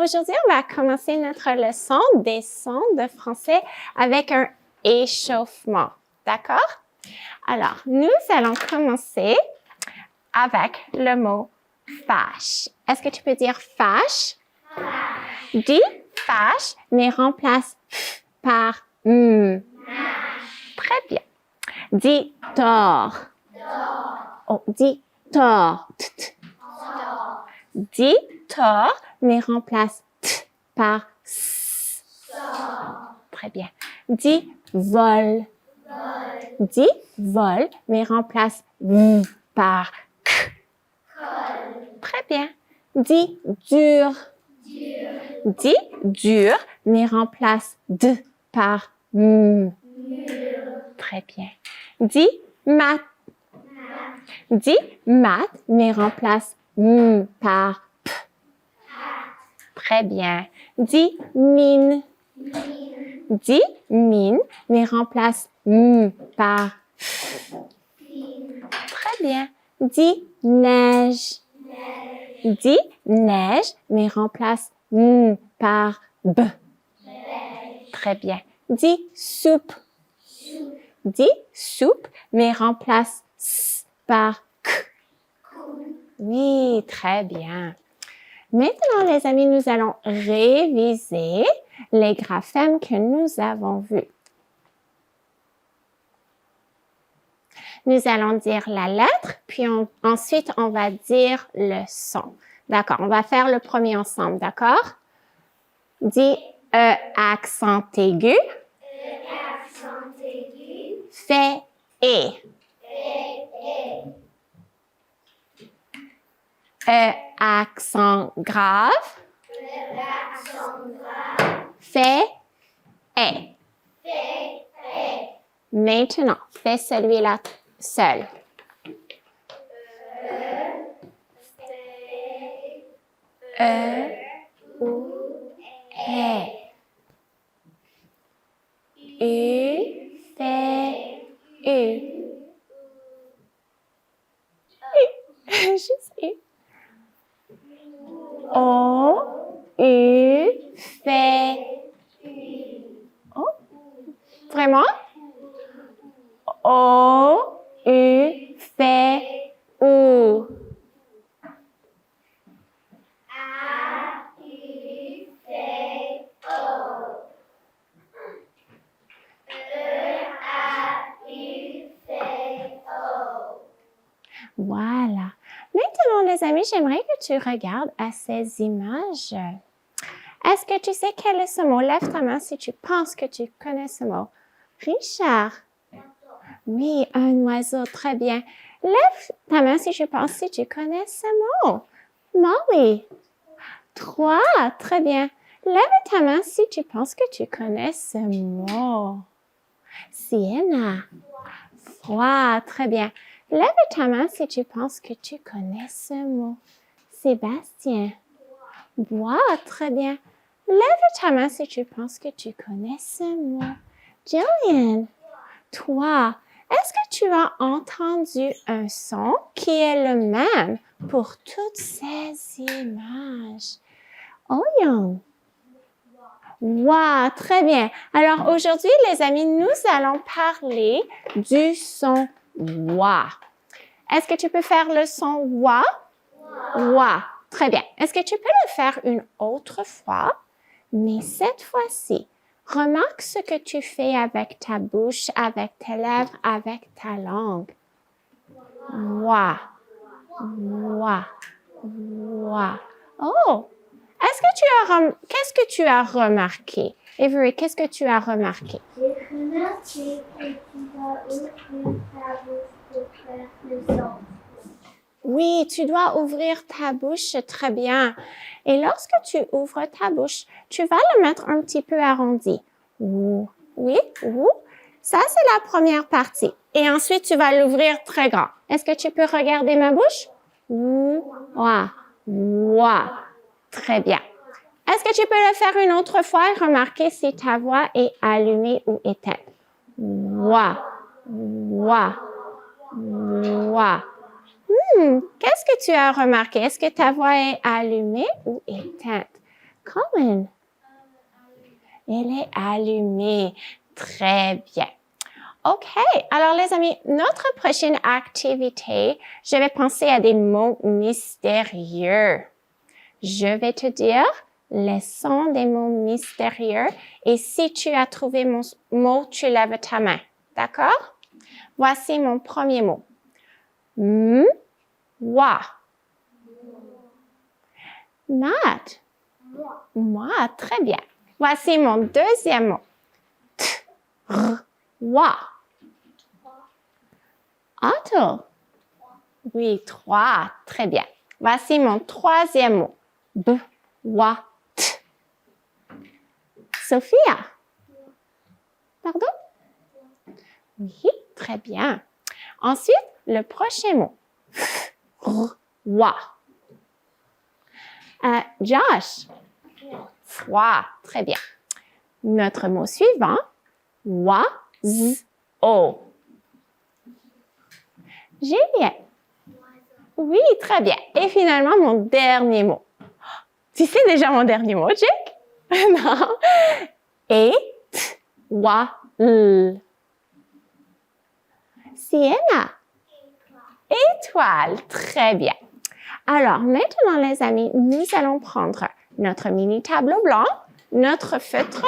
aujourd'hui, on va commencer notre leçon des sons de français avec un échauffement. D'accord? Alors, nous allons commencer avec le mot fâche. Est-ce que tu peux dire fâche? Dis fâche, mais remplace par Très bien. Dis tort. Oh, dis tort. Dis tort, mais remplace t par s. Très bien. Dis vol. Dis vol, mais remplace v par k. Très bien. Dis dur. Dis dur, mais remplace d par m. Très bien. Dis mat. Dis mat, mais remplace m par p. Très bien. Dis mine. Dis mine, mais remplace m par f. Très bien. Dis neige. Dis neige, mais remplace m par b. Très bien. Dis soupe. Dis soupe, mais remplace s par k. Oui, très bien. Maintenant, les amis, nous allons réviser les graphèmes que nous avons vus. Nous allons dire la lettre, puis ensuite, on va dire le son. D'accord, on va faire le premier ensemble, d'accord? Dis E accent aigu. Fait et. E accent grave. Fait et. Maintenant, fais celui-là seul. Ou, est. Fait, je sais. Fait. Oh, vraiment? Fait, ou. Voilà. Maintenant, les amis, j'aimerais que tu regardes à ces images. Est-ce que tu sais quel est ce mot? Lève ta main si tu penses que tu connais ce mot. Richard. Oui, un oiseau, très bien. Lève ta main si tu penses si tu connais ce mot. Molly. 3, très bien. Lève ta main si tu penses que tu connais ce mot. Sienna. 3, très bien. Lève ta main si tu penses que tu connais ce mot. Sébastien. Bois, très bien. Lève ta main si tu penses que tu connais ce mot. Jillian. Toi, est-ce que tu as entendu un son qui est le même pour toutes ces images? Ouyang. Wow, très bien. Alors aujourd'hui, les amis, nous allons parler du son wa. Est-ce que tu peux faire le son wa? Wa. Très bien. Est-ce que tu peux le faire une autre fois? Mais cette fois-ci, remarque ce que tu fais avec ta bouche, avec tes lèvres, avec ta langue. Wa. Wa. Wa. Oh! Qu'est-ce que tu as remarqué? Avery, qu'est-ce que tu as remarqué? J'ai remarqué que tu dois ouvrir ta bouche pour faire le son. Oui, tu dois ouvrir ta bouche très bien. Et lorsque tu ouvres ta bouche, tu vas le mettre un petit peu arrondi. Ouh. Oui, ouh. Ça, c'est la première partie. Et ensuite, tu vas l'ouvrir très grand. Est-ce que tu peux regarder ma bouche? Ouh. Ouah. Ouah. Très bien. Est-ce que tu peux le faire une autre fois et remarquer si ta voix est allumée ou éteinte? Ouah. Ouah. Ouah. Qu'est-ce que tu as remarqué? Est-ce que ta voix est allumée ou éteinte? Colin? Elle est allumée. Très bien. OK. Alors, les amis, notre prochaine activité, je vais penser à des mots mystérieux. Je vais te dire les sons des mots mystérieux et si tu as trouvé mon mot, tu lèves ta main. D'accord? Voici mon premier mot. Moi. Matt. Moi, très bien. Voici mon deuxième mot. Wa. Otto. Oui, 3. Très bien. Voici mon troisième mot. Wa. Sophia. Pardon? Oui, très bien. Ensuite, le prochain mot. Wa. Josh. 3. Très bien. Notre mot suivant. Wa-z-o. Juliette. Oui, très bien. Et finalement, mon dernier mot. Tu sais déjà mon dernier mot, Jake? Non. Et-wa-l. Sienna. Étoile. Très bien. Alors, maintenant, les amis, nous allons prendre notre mini tableau blanc, notre feutre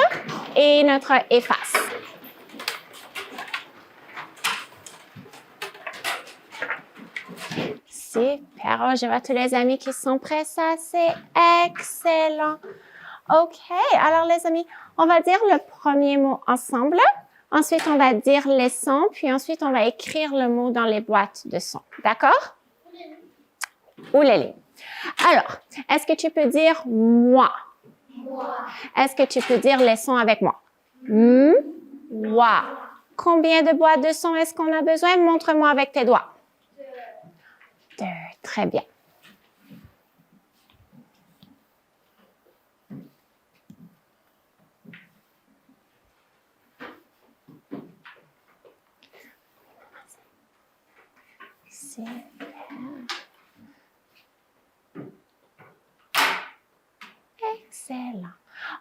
et notre efface. Super. Oh, je vois tous les amis qui sont prêts. Ça, c'est excellent. OK. Alors, les amis, on va dire le premier mot ensemble. Ensuite, on va dire les sons. Puis ensuite, on va écrire le mot dans les boîtes de sons. D'accord? Ou les lignes. Alors, est-ce que tu peux dire moi? Moi. Est-ce que tu peux dire les sons avec moi? Moi. Combien de boîtes de sons est-ce qu'on a besoin? Montre-moi avec tes doigts. 2. Très bien. Super. Excellent.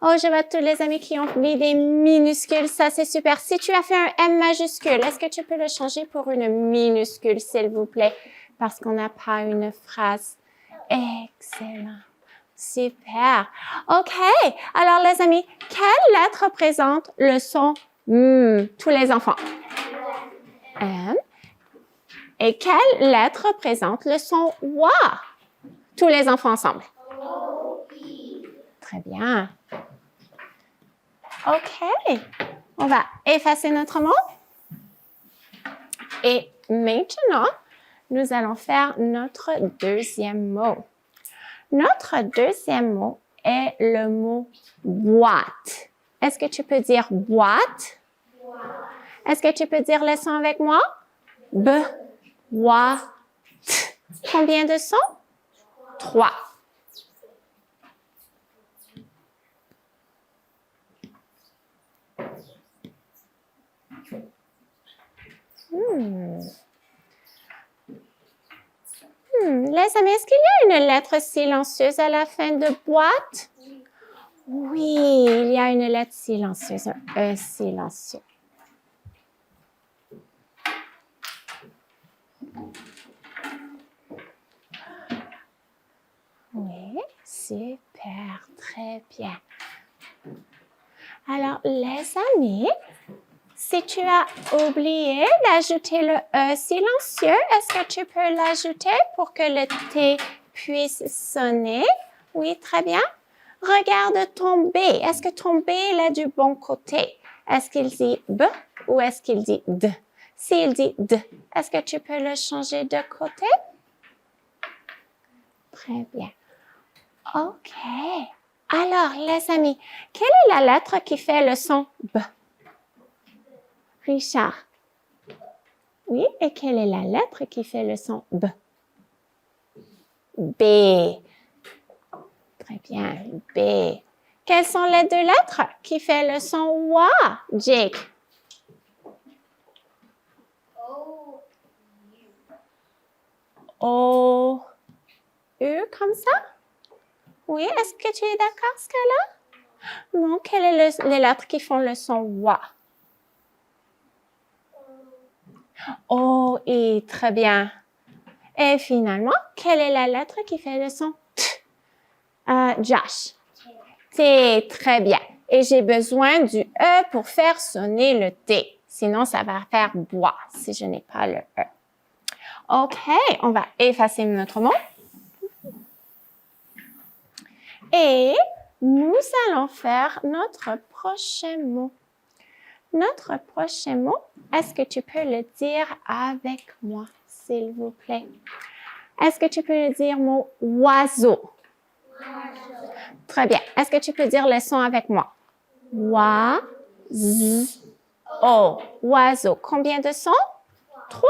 Oh, je vois tous les amis qui ont mis des minuscules. Ça, c'est super. Si tu as fait un M majuscule, est-ce que tu peux le changer pour une minuscule, s'il vous plaît? Parce qu'on n'a pas une phrase. Excellent. Super. OK. Alors, les amis, quelle lettre représente le son tous les enfants? M. Et quelle lettre représente le son wa? Tous les enfants ensemble. Très bien. OK. On va effacer notre mot. Et maintenant, nous allons faire notre deuxième mot. Notre deuxième mot est le mot boîte. Est-ce que tu peux dire boîte? Est-ce que tu peux dire le son avec moi? B, wa, t. Combien de sons? 3. Les amis, est-ce qu'il y a une lettre silencieuse à la fin de boîte? Oui, il y a une lettre silencieuse, un E silencieux. Oui, super, très bien. Alors, les amis, si tu as oublié d'ajouter le E silencieux, est-ce que tu peux l'ajouter pour que le T puisse sonner? Oui, très bien. Regarde ton B. Est-ce que ton B est du bon côté? Est-ce qu'il dit B ou est-ce qu'il dit D? S'il dit D, est-ce que tu peux le changer de côté? Très bien. OK. Alors, les amis, quelle est la lettre qui fait le son B? Richard. Oui, et quelle est la lettre qui fait le son B? B. Très bien, B. Quelles sont les deux lettres qui fait le son WA, Jake? O, U comme ça? Oui, est-ce que tu es d'accord, Scala? Non, quelles sont les lettres qui font le son wa? O, I, très bien. Et finalement, quelle est la lettre qui fait le son t? Josh. T, très bien. Et j'ai besoin du E pour faire sonner le T. Sinon, ça va faire bois si je n'ai pas le E. OK, on va effacer notre mot. Et nous allons faire notre prochain mot. Notre prochain mot, est-ce que tu peux le dire avec moi, s'il vous plaît? Est-ce que tu peux le dire mot oiseau? Très bien. Est-ce que tu peux dire le son avec moi? Wa, z, o. Oiseau. Combien de sons? 3.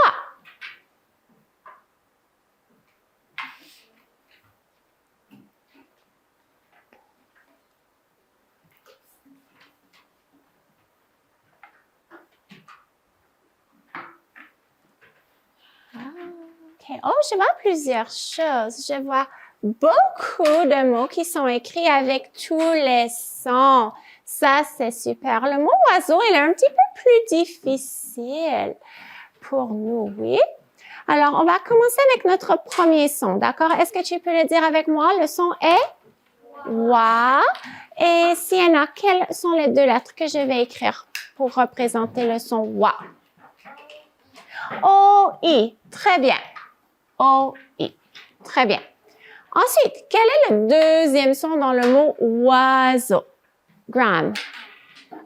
OK. Oh, je vois plusieurs choses. Je vois beaucoup de mots qui sont écrits avec tous les sons. Ça, c'est super. Le mot oiseau, il est un petit peu plus difficile pour nous, oui. Alors, on va commencer avec notre premier son, d'accord? Est-ce que tu peux le dire avec moi? Le son est wa. Et s'il y en a, quelles sont les 2 lettres que je vais écrire pour représenter le son wa? O-I. Très bien. O-I. Très bien. Ensuite, quel est le deuxième son dans le mot oiseau? Graham.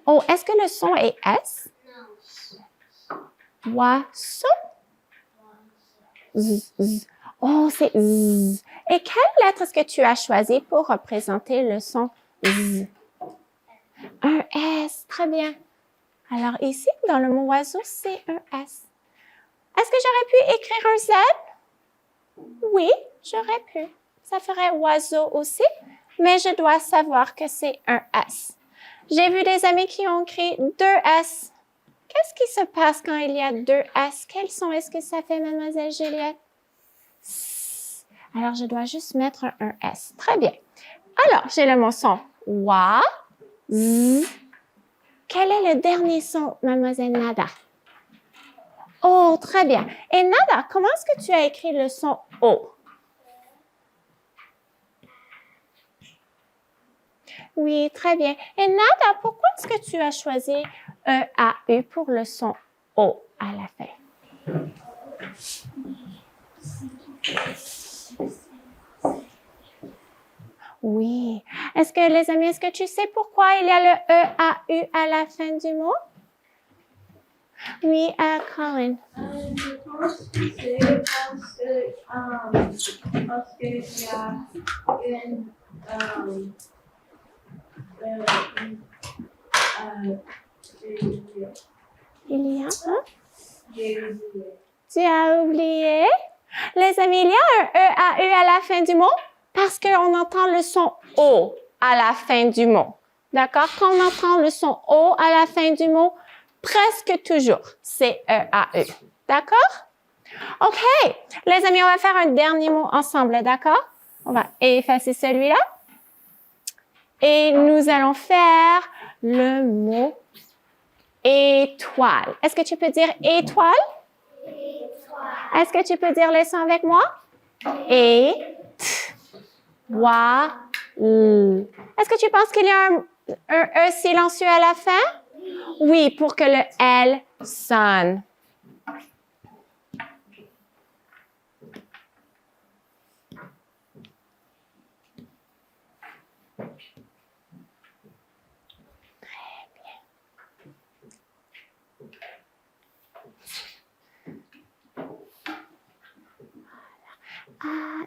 Oh, est-ce que le son est S? Non. Oiseau? Z, z. Oh, c'est Z. Et quelle lettre est-ce que tu as choisi pour représenter le son Z? Un S. Très bien. Alors ici, dans le mot oiseau, c'est un S. Est-ce que j'aurais pu écrire un Z? Oui, j'aurais pu. Ça ferait oiseau aussi, mais je dois savoir que c'est un S. J'ai vu des amis qui ont écrit 2 S. Qu'est-ce qui se passe quand il y a 2 S? Quel son est-ce que ça fait, mademoiselle Juliette? S. Alors, je dois juste mettre un S. Très bien. Alors, j'ai le mot son wa, z. Quel est le dernier son, mademoiselle Nada? Oh, très bien. Et Nada, comment est-ce que tu as écrit le son O? Oui, très bien. Et Nada, pourquoi est-ce que tu as choisi E-A-U pour le son O à la fin? Oui. Est-ce que, les amis, est-ce que tu sais pourquoi il y a le E-A-U à la fin du mot? Oui, Colin. Je pense que c'est parce qu'il y a Il y a un? Tu as oublié? Les amis, il y a un E-A-U à la fin du mot parce qu'on entend le son O à la fin du mot. D'accord? Quand on entend le son O à la fin du mot, presque toujours, c'est E-A-U. D'accord? OK. Les amis, on va faire un dernier mot ensemble, d'accord? On va effacer celui-là. Et nous allons faire le mot étoile. Est-ce que tu peux dire étoile? Étoile. Est-ce que tu peux dire le son avec moi? Et, t, wa, l. Est-ce que tu penses qu'il y a un E silencieux à la fin? Oui, pour que le L sonne.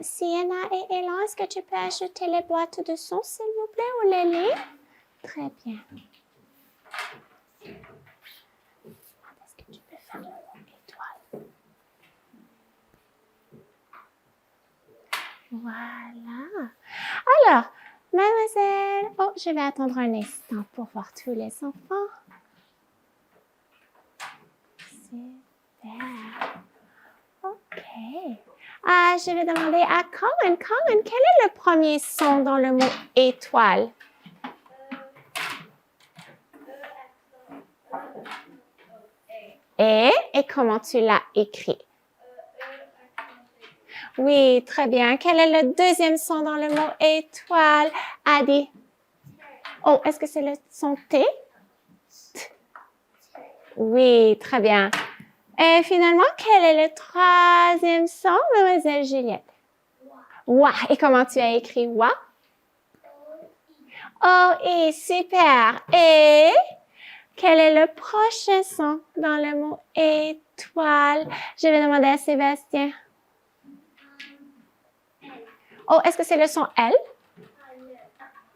Sienna et Elan, est-ce que tu peux ajouter les boîtes de son, s'il vous plaît, ou les livres? Très bien. Est-ce que tu peux faire le mot étoile? Voilà. Alors, mademoiselle, oh, je vais attendre un instant pour voir tous les enfants. Super. OK. Ah, je vais demander à Colin. Colin, quel est le premier son dans le mot étoile? Et comment tu l'as écrit? Oui, très bien. Quel est le deuxième son dans le mot étoile? Adi. Oh, est-ce que c'est le son T? Oui, très bien. Et finalement, quel est le troisième son, mademoiselle Juliette? Wa. Et comment tu as écrit wa? Oh, et super. Et quel est le prochain son dans le mot étoile? Je vais demander à Sébastien. Oh, est-ce que c'est le son L?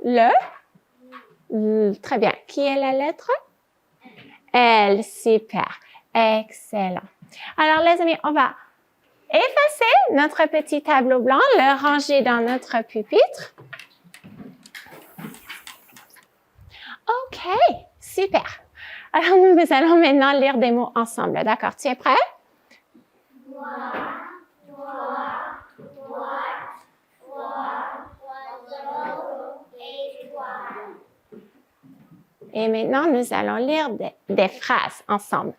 Le? Très bien. Qui est la lettre? L. Super. Excellent. Alors, les amis, on va effacer notre petit tableau blanc, le ranger dans notre pupitre. OK. Super. Alors, nous allons maintenant lire des mots ensemble. D'accord? Tu es prêt? Et maintenant, nous allons lire des phrases ensemble.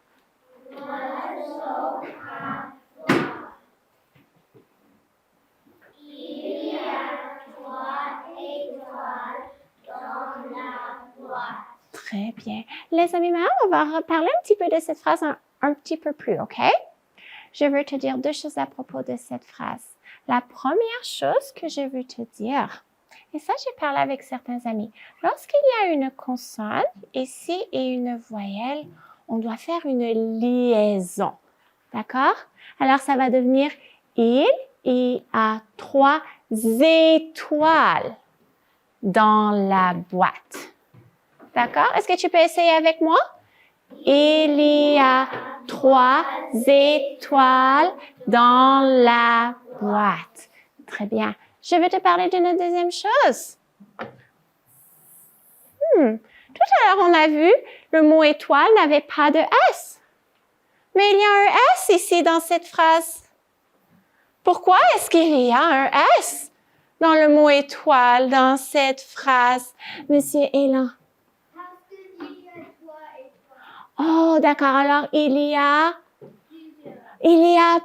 Il y a 3 étoiles dans la boîte. Très bien. Les amis, maintenant, on va reparler un petit peu de cette phrase un petit peu plus, OK? Je veux te dire deux choses à propos de cette phrase. La première chose que je veux te dire, et ça, j'ai parlé avec certains amis, lorsqu'il y a une consonne ici et une voyelle, on doit faire une liaison. D'accord? Alors, ça va devenir il y a 3 étoiles dans la boîte. D'accord? Est-ce que tu peux essayer avec moi? Il y a 3 étoiles dans la boîte. Très bien. Je vais te parler d'une deuxième chose. Tout à l'heure, on a vu, le mot étoile n'avait pas de S. Mais il y a un S ici dans cette phrase. Pourquoi est-ce qu'il y a un S dans le mot étoile dans cette phrase, Monsieur Elan? Parce qu'il y a 3 étoiles. Oh, d'accord. Alors, il y a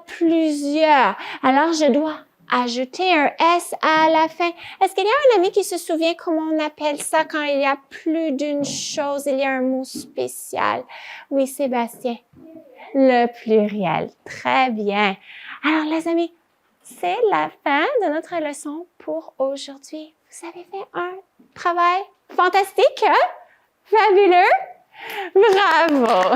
plusieurs. Alors, je dois ajouter un S à la fin. Est-ce qu'il y a un ami qui se souvient comment on appelle ça quand il y a plus d'une chose? Il y a un mot spécial. Oui, Sébastien. Le pluriel. Très bien. Alors, les amis, c'est la fin de notre leçon pour aujourd'hui. Vous avez fait un travail fantastique, hein? Fabuleux. Bravo!